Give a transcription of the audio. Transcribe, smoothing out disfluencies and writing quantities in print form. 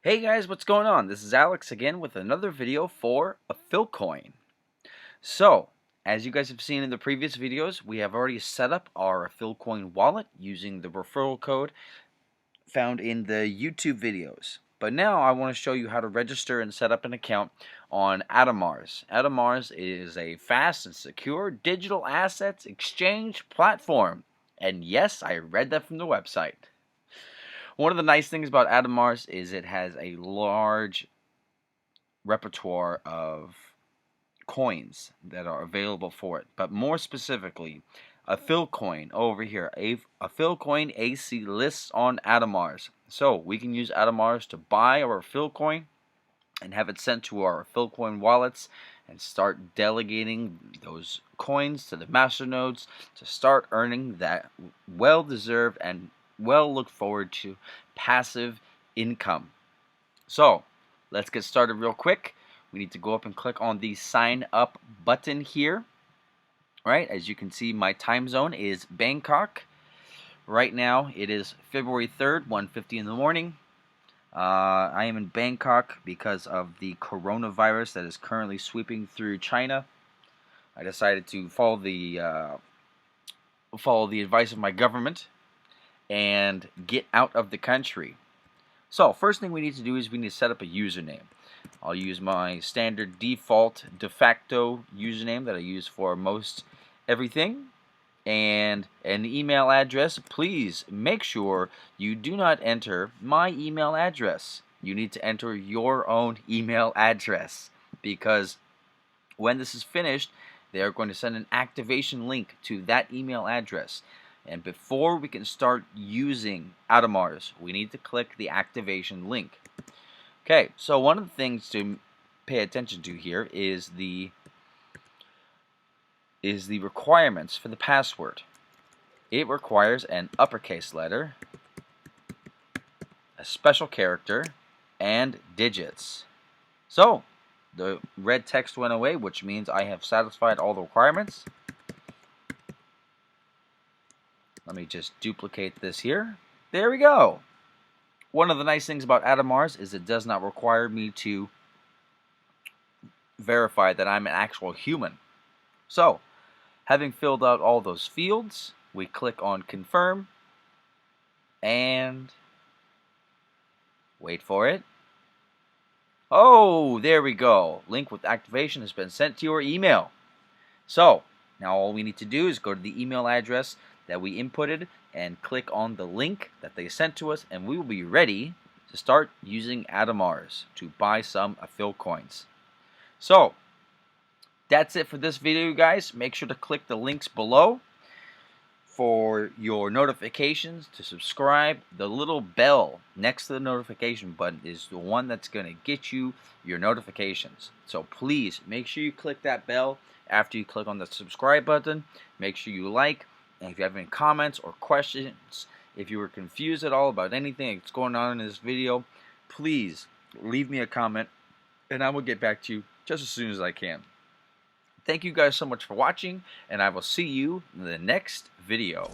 Hey guys, what's going on? This is Alex again with another video for Affil Coin. So, as you guys have seen in the previous videos, we have already set up our Affil Coin wallet using the referral code found in the YouTube videos. But now I want to show you how to register and set up an account on Atomars. Atomars is a fast and secure digital assets exchange platform. And yes, I read that from the website. One of the nice things about Atomars is it has a large repertoire of coins that are available for it. But more specifically, Affil Coin over here. Affil Coin AC lists on Atomars. So we can use Atomars to buy our Affil Coin and have it sent to our Affil Coin wallets and start delegating those coins to the masternodes to start earning that well-deserved and well looked forward to passive income. So let's get started real quick. We need to go up and click on the sign up button here. Right, as you can see, my time zone is Bangkok. Right now it is February 3rd, 1:50 in the morning. I am in Bangkok because of the coronavirus that is currently sweeping through China. I decided to follow the advice of my government and get out of the country. So first thing we need to do is we need to set up a username. I'll use my standard default de facto username that I use for most everything, and an email address. Please make sure you do not enter my email address. You need to enter your own email address, because when this is finished, they are going to send an activation link to that email address. And before we can start using Atomars, we need to click the activation link. Okay, so one of the things to pay attention to here is the requirements for the password. It requires an uppercase letter, a special character, and digits. So the red text went away, which means I have satisfied all the requirements. Let me just duplicate this here. There we go. One of the nice things about Atomars is it does not require me to verify that I'm an actual human. So, having filled out all those fields, we click on confirm and wait for it. Oh, there we go. Link with activation has been sent to your email. So, now all we need to do is go to the email address that we inputted and click on the link that they sent to us, and we will be ready to start using Atomars to buy some Affil coins. So, that's it for this video, guys. Make sure to click the links below for your notifications, to subscribe. The little bell next to the notification button is the one that's going to get you your notifications. So please make sure you click that bell after you click on the subscribe button. Make sure you like, and if you have any comments or questions, if you were confused at all about anything that's going on in this video, please leave me a comment and I will get back to you just as soon as I can. Thank you guys so much for watching, and I will see you in the next video.